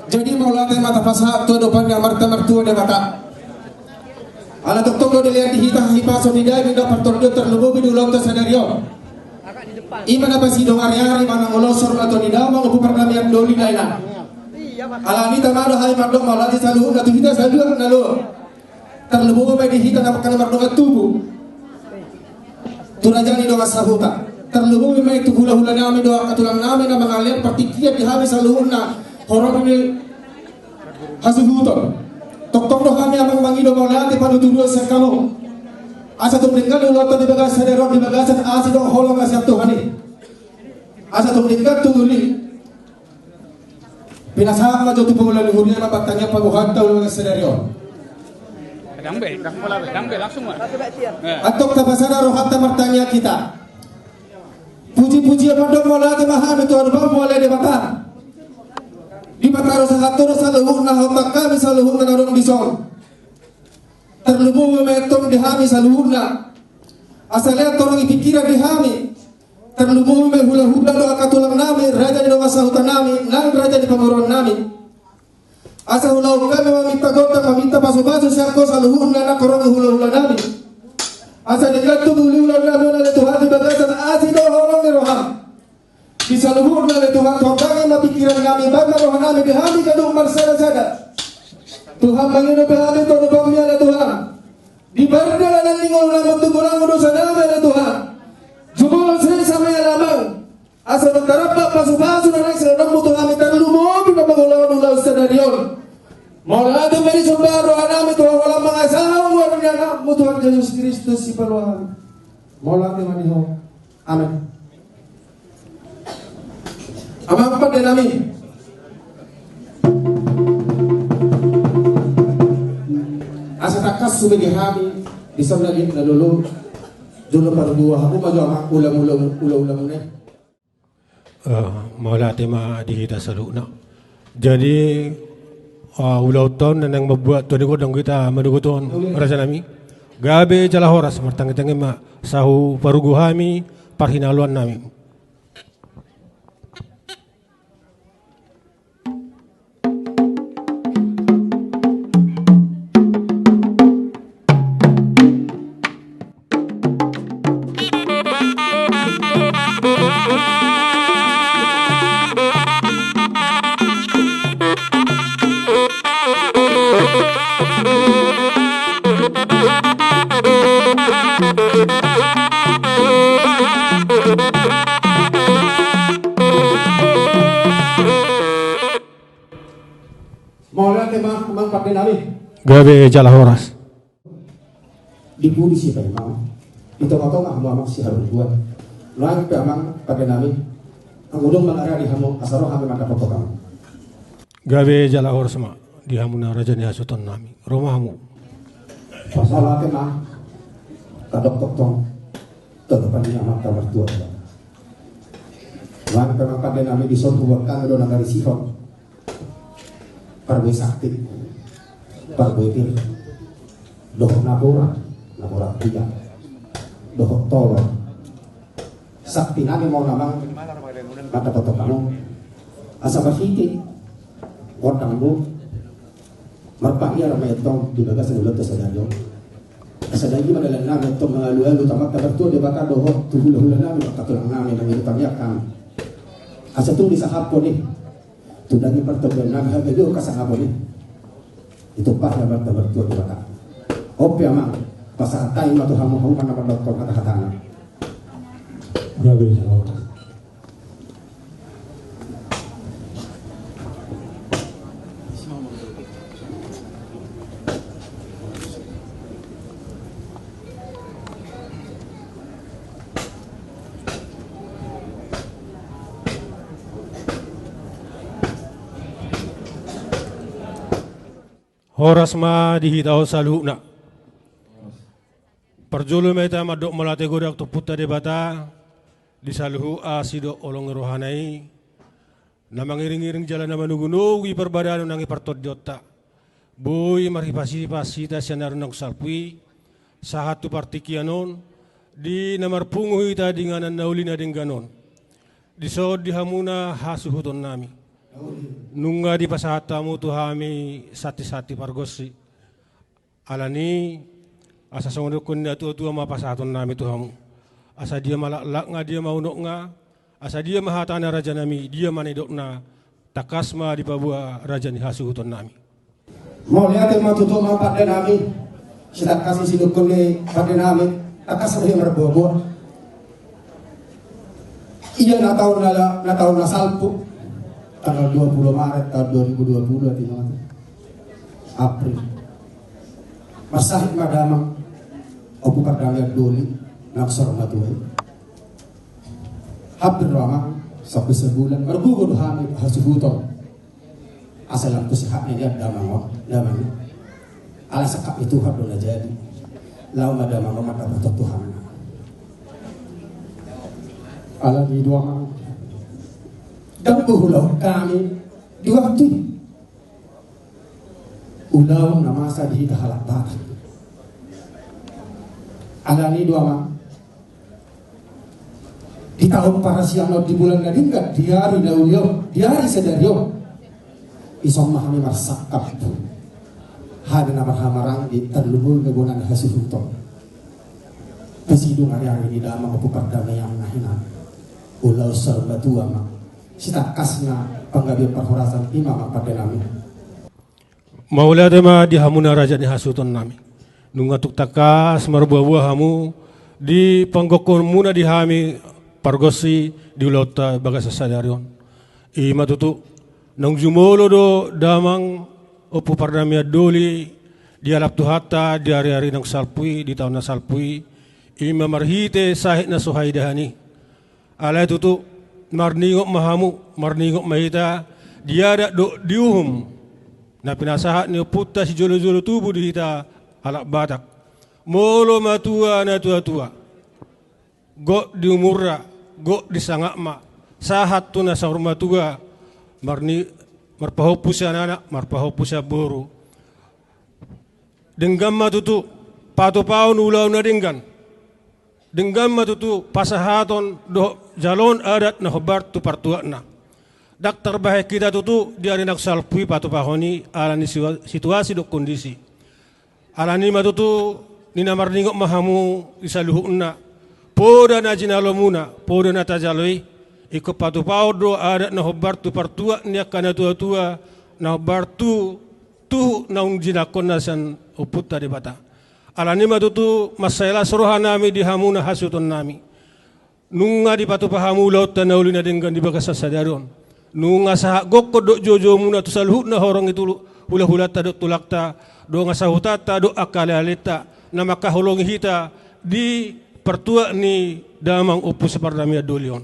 Jadi maulate mata pasha tu depan yang marta martua de mata. Ala doktor do dilihat di hita hipaso di dai minda pertordo terlubu bidu lonto sanario. Iman apa si dong ari-ari mana ngolosor atau di dalam upu perdamaian doli laina. Ala ni tamado hai mardok maulate saluhun atu hita saluhun nalu. Terlubu ba di hita napakan mardok tubuh. Turajani doa sahuta. Terlubu ba itu hula-hula nami doa katulang nami na mangalian partikia di habis saluhun na horor ini hasuhuton. Tok-tok doh kami amang mangido maulate panutuduh sekamu. Asa tu meninggal dulu atau di bagas serok di bagasan asi dong holong asap Tuhan ini. Asa tu meninggal tu duli. Pinasahak maju tu pengulang luhurnya nabatanya paguhan tahu bagas serok. Dambe langsung mah. Atok tapasana rohat tamartanya kita. Puji-puji pondok maulate maha Tuhan bang mulai di mata. Di mata rosahatur saluhun na hotak kami saluhun na narong bison. Terlubu memetong dihami saluhuna asalnya torong ipikira dihami terlubu mehula-hula doa katulang nami raja di doa sahutan nami nang raja di pamuron nami asal hulau kami meminta gota meminta pasu-pasu siako saluhuna na korong hula-hula nami asal digatu hula-hula nami na Tuhan di bagasan asi doa horong ni roham di saluhuna na Tuhan tokangan mapikiran nami bangga rohan nami dihami kadung marsada-sada Tuhan bangino behami to nubamnya na Tuhan. Di bardalan ng lingol na magtugurang dosa namin na Tuhan. Jumulong sila sa may alamang. Asa nagtarapa pasu-pasu na nang mo Tuhan itan lumobi na magulaw-ulaw sa nariyon. Maulado may sumbaro anami Tuhan walang mga asahang walang yan mo Tuhan Jesus Kristus si paluhan. Maulado maniho. Amen. Amang pa din namin. Asa takas subagi hami isang naging nalulong dulu parduwa ako maju ang ulam-ulam na maulate ma dihita sa luna. Jadi ulau tahun nang mabuat tu ko dong kita maduguton rasa nami. Gabe jala horas martang-tang ma sahu parugu hami parhinaluan nami. Gabe jala horas. Di polisi pa imam. Ito ako nga hamamang si harun buat. Lang pa amang pada namin. Ang udong mga di hamo asaro kami magkapapokam. Gabe jala horas ma di hamu na raja ni hasutan nami. Romahamu. Pasalate ma kadok tong kedepan niya mata mertua. Lang pa amang pada namin di son buat kan do nagari sihon. Parboy sakti. Parboy pir. Doh napura tiga. Doh tolong. Sakti nami mau namang kata foto kamu. Asa basiti. Ordang bu. Marpahia ramai tong di bagas ulat saudara. Asa lagi madalan nami tong mengalu-alu tamat kabartu di bakar doh tuhula-hula nami bakatulang nami nang itangyakan. Asa tu di sahapon ni. Tudagi pertemuan nami habedo kasahapon ni. Itu pak dapat bertua di bakar. Opi amang pasal tayo matu hamu mana doktor kata-katana. Gabe jala horas. Horas ma dihitaw sa luna. Perjulu meta madok melate godak tu puta de bata di saluhu asido olong rohanai na mangiring-iring jalan na manugunugi perbadano nang ipartod jota boy maripasi-pasi ta siya naroon ng salpui sahat tu partikianon di namarpunguhi ta di nga nauli na ding ganon di sod di hamuna hasuhuton nami nunga di pasahatamu tuhami sati-sati pargosi alani asa songdukun na tua mapasaton nami tuhamu asa dia malak nga dia maunok nga asa dia mahatana raja nami dia manidok na takasma di pabua raja ni hasuhuton nami mau lihat yang matuto mapat dan nami sidak kasih sidukun ni pada nami takas dia merbuah iya na tahun na salpu tanggal 20 Maret tahun 2020 di mana April masahit madamang opo pagdamag doli naksor matuhay hampir ramang sampai sebulan margugod hamid hasuhuton asalam ko si haknya dia damang alas sakap itu hado na jadi lau madamang mata Tuhan alam di dua mang dan ulau kami di waktu ulau nama sa di halak bata alani dua mang di tahun para siang di bulan gadingkat di hari daulio di hari sedario isom mahami marsakap hari nama hamarang di terlubul kegunan hasuhuton kesidung hari-hari di dalam aku perdamaian nahinan ulau serba tua mang sitakasna panggabi perhorasan imam pada nami maula dema di hamuna raja ni hasuton nami nungatuk takas marbuah-buah hamu di panggokon muna di hami pargosi di ulauta bagasa sadarion ima tutu nang jumolo do damang opu pardamia doli di alap tuhata di hari-hari nang salpui di tahun na salpui ima marhite sahit na suhai dahani alay tutu marningok mahamu marningok mahita diada do diuhum na pinasahat ni puta si jolo-jolo tubuh di hita alak batak molo matua na tua-tua go di umurra go di sangakma sahat tu na sa matua marni marpahopu siya anak marpahopu siya buru denggam matutu pato-paon ulaw na dinggan denggam matutu pasahaton do jalon adat na hobar tu partua na daktar bahay kita tutu diari nagsalpui patupahoni alani situasi do kondisi alani matutu ninamarningok mahamu isaluhuk na poda na jinalo muna poda na tajaloi iko patupao do adat na hobar tu partua niya kana tua-tua na hobar tu naung jinakon na san uputa di bata alani matutu masayla suruhan nami di hamuna hasuton nami nunga di patupahamu laut tanauli na denggan di bagasa sadaron nunga sahak gokko do jojo muna tu saluhut na horong itu hula-hulata do tulakta do ngasahutata do akalalita na makahulong hita di pertua ni damang upu separdamia dolion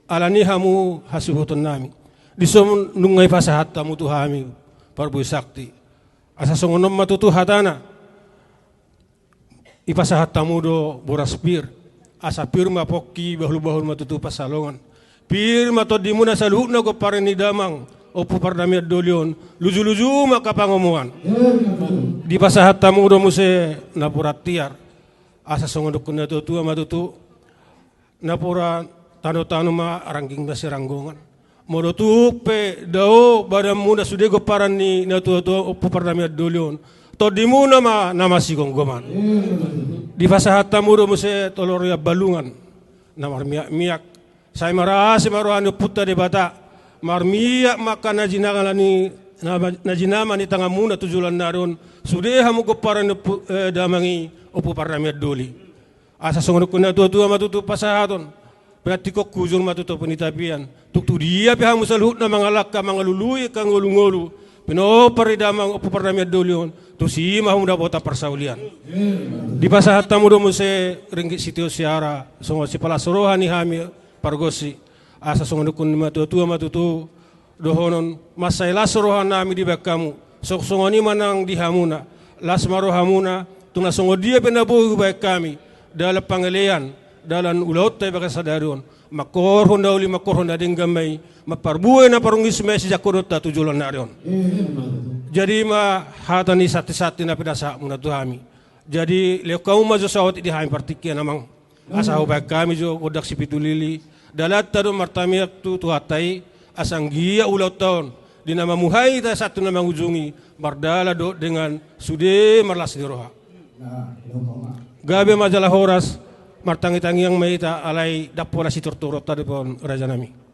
alani hamu hasuhuton nami disom nungai pasahat tamu tu hami parbu sakti asa songonom matutu hatana ipasahat tamu do boraspir asa pirma pokki bahul-bahul matutu pasalongan pirma to dimuna saluhna ko pareni damang opo pardamia dolion luju-luju maka pangomuan di pasahat tamu do muse napurat tiar asa songondok na tua matutu napura tano-tano ma rangging na siranggongan modo tupe dao badam muna sude go parani na tua opo pardamia dolion to dimuna ma namasigong goman di pasahat tamu do muse toloria balungan na marmiak say marasi maruhano putta de bata marmiak maka najinama ni tangamuna tujulan naron sudeha mo goparan damangi opo paramia doli asa songonok na tua matutu pasahaton berarti kok kuzon matutu penitapian tuktu dia pihamu saluhut na mga laka mga luluy kang ngolu-ngolu pinopari damang opo paramia dolion tu si mahum dapota persaulian di pasahat tamu do mo se ringgit sitio siara songo si palasorohan ni hami pargosi asa songonok na tua matutu dohonon masay lasorohan nami di bakamu soksongoni manang di hamuna lasmaro hamuna tuna songo dia penabuhi baik kami dalam pangalian dalam ulaut tay baka sadarion makorhon dauli makorhon dading gamay maparbuhay na parungis mesi jakodot ta tujulan narion jadi ma hatani sati-sati na pinasa muna tuhami jadi leo kamu mazo sawat di hami partikian namang asahu baik kami jo kodak sipitulili dalat tado martamiak tu tuhatai asanggia ulau tahun di nama muhai ta satu nama ujungi bardala do dengan sude marlas di roha gabe majalah horas martangi-tangi yang meita alai dapola si torturot tadi pun raja nami.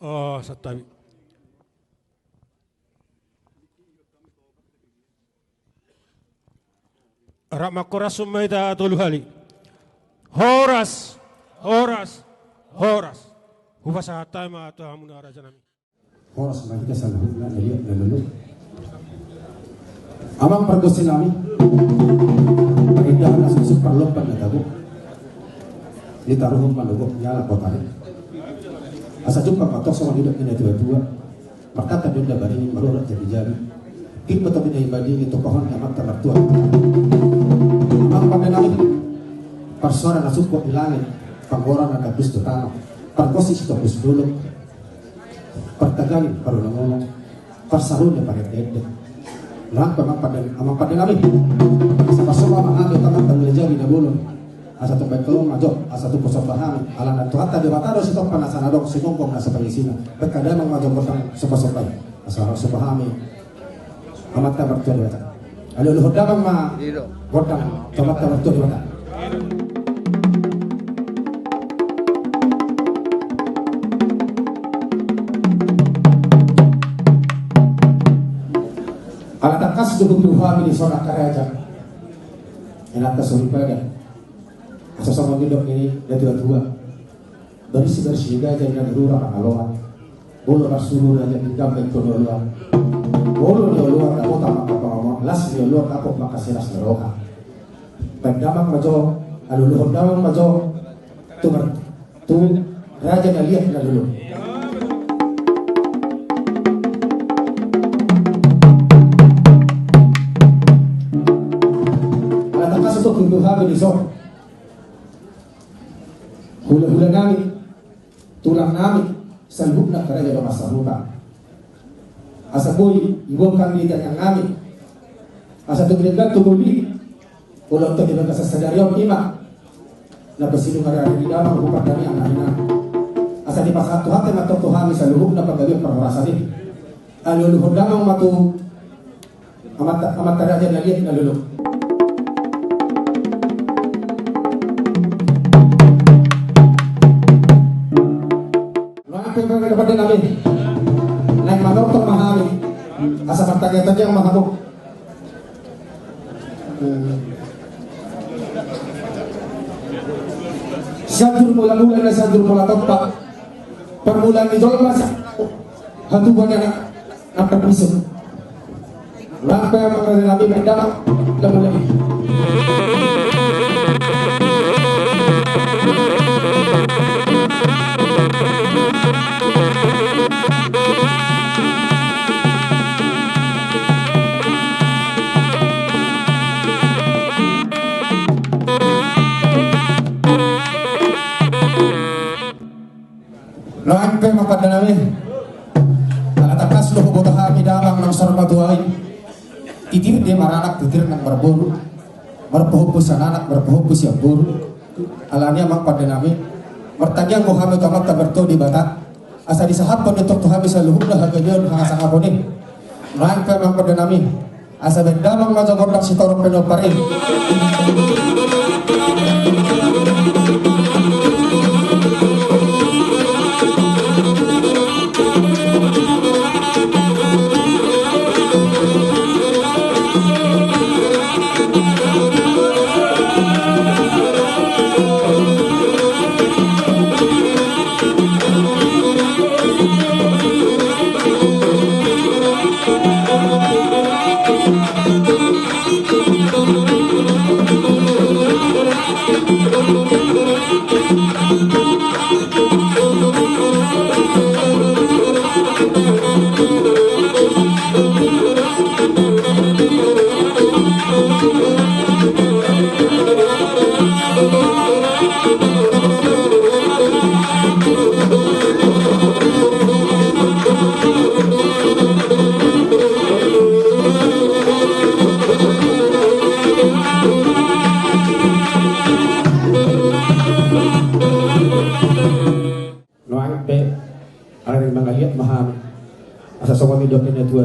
Oh, satabi. Ramakora sumaita toluhali. Horas, horas, horas. Hubasa hatama atau hamuna raja nami. Horas mereka salahnya lihat lalu. Amang pergosi nami. Pakindahan asal superlompan na tago. Ditaruh malugo nyala kotanya. Asa jumpa patok sama hidup ini tua-tua. Maka tadi dah bari marurat jadi-jadi. Kita tahu ini ibadi itu pohon yang mata mertua. Amang pada nami. Persoalan nasib kok hilangin. Panggoran ada bus tutano. Pergosi itu bus dulu. Pertagalin baru ngomong. Persarunnya pakai dede. Lang amang pada nami. Sama-sama mengambil tangan dan menjadi dahulu. Asa tu baik kalau maju, asa tu pusat paham. Alam tu hatta di bataro sitok panasan adok sinongkong nasa pangisina. Berkadang maju bertang sopa-sopai. Asa harus pahami. Amat kabar tu ada. Aluluhod damang ma godang tomat tamartu di bata. Alatakas dubuh-duha di sorak karaja. Enak kasuri pada. Asa sama gidok ini dua bersih gaja yang dirura aloan. Bolo rasulu aja tinggal betul luar. Bolo dia luar aku tak makan ngomong. Las dia luar aku makasih ras neroka. Pendamak majo, aluluhon damang majo. Tu raja ngaliat na dulu. Alatakas untuk dubuh di sok. Hula-hula namin, tulang namin, salbuk na karaya ng masaruta. Asa boy, ibong kang litan ng namin. Asa tugiligan tuguli, ulang to diba sa sadaryo ima, na basilong arari di damang upang kami ang nahinan. Asa di pasatuhate matotohami sa luhog na paggabi perhorasan din. Aluluhod damang matu, amat taraja na liat na lulog. Kepada namin na manok to mahami asa magtagatan yang mahamok sadur mula-mula na sadur mula topak permulaan ni dolmas hatuban na perpiso lampai ang mga nabi mendamak na mulai Loan pe mapada namin. Alatakas lo bota kami damang ng sarmatuay. Titir dia maranak titir ng marburu. Marpuhupus sa nanak marpuhupus yang buru. Alanya mapada namin. Martagyang ko kami kamat taberto di bata. Asa disahapon untuk tuhami sa luhub na hagayon hangasang aponin. Loan pe mapada namin. Asa bendamang majagordak si torong penoparin.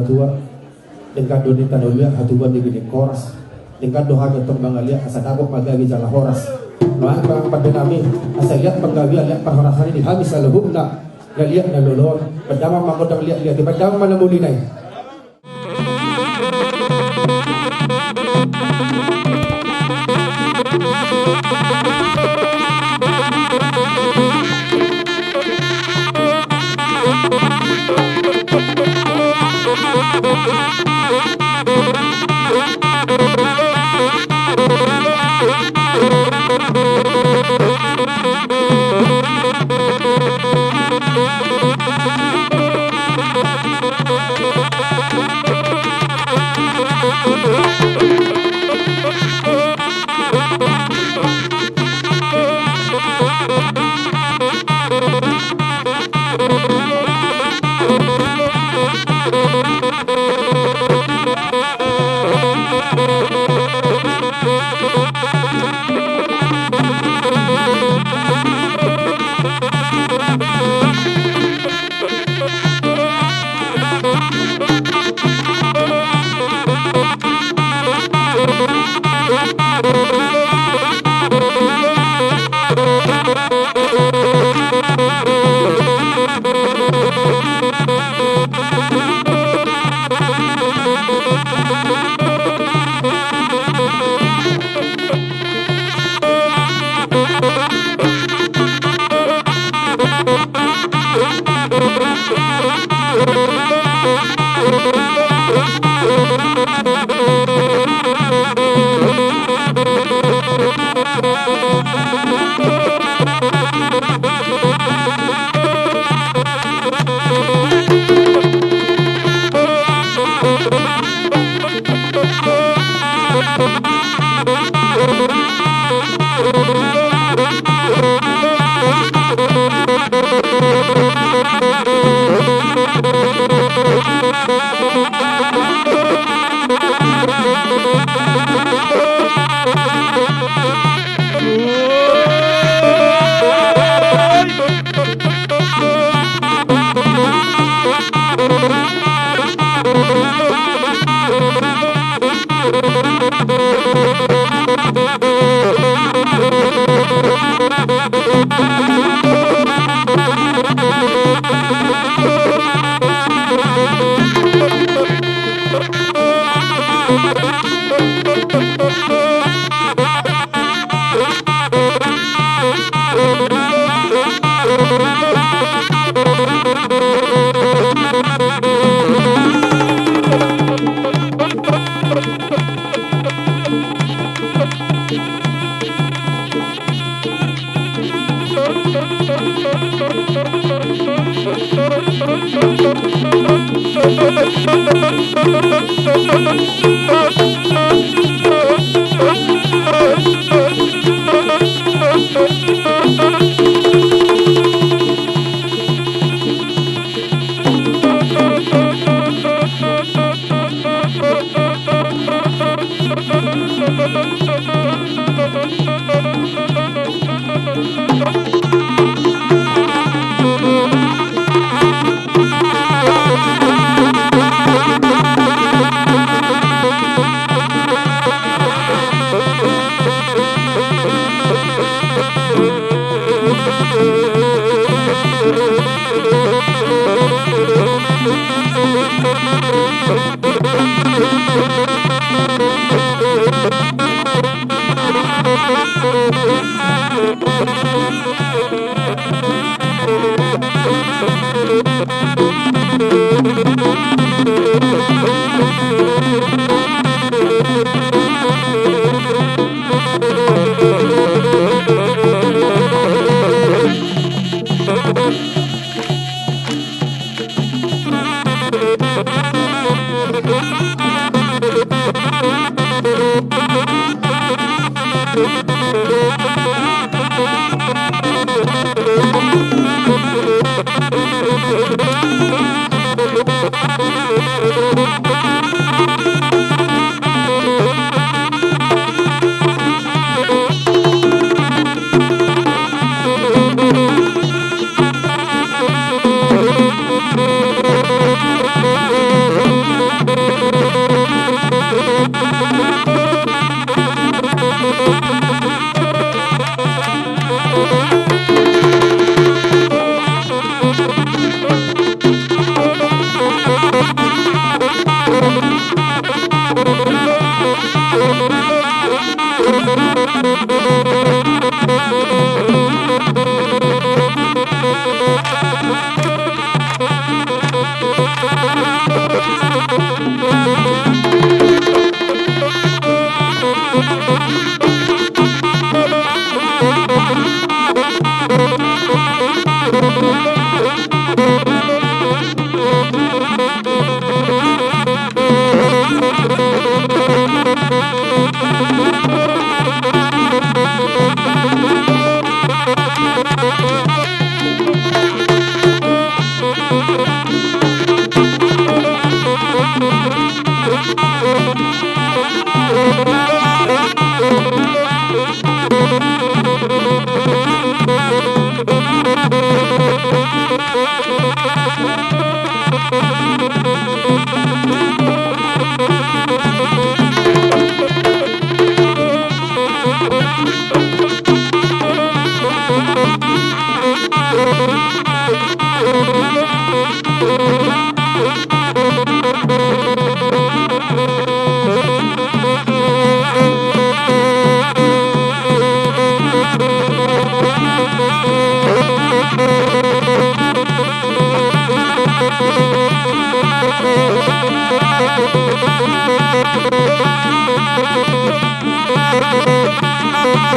Tua tingkat doni tanulia hatuban di gini koras tingkat doha getong bangalia asa dabok magagi jala horas noan bang pada nami asa lihat penggawi lihat perhorasan di habis salubna lihat na lolor padama magodang lihat di padama manamuli nai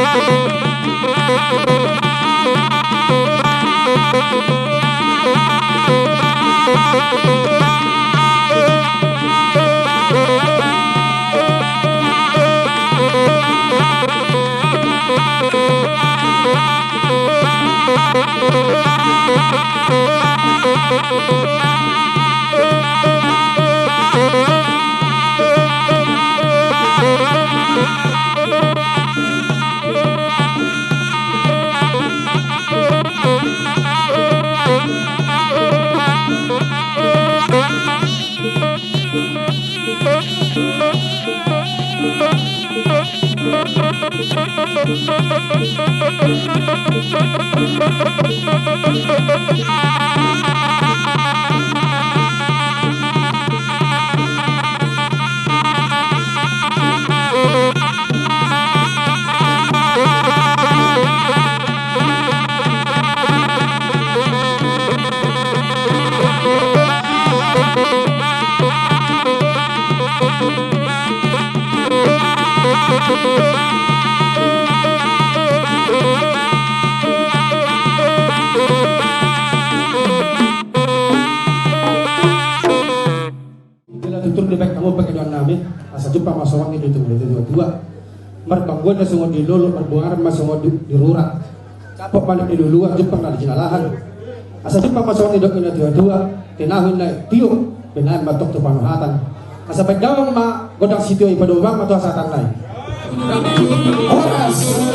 Thank you. Tutur di baik kamu pakai doang nabi asa jumpa masawang itu dua merbangguan na sungo di lulu merbuangan masawang di rurat kapok balik di lulu jumpa na di jinalahan asa jumpa masawang itu dua tinahun na tiyo benar batok tu panuhatan asa pagdawang ma godang sitio ipadawang matu asatan nai Oras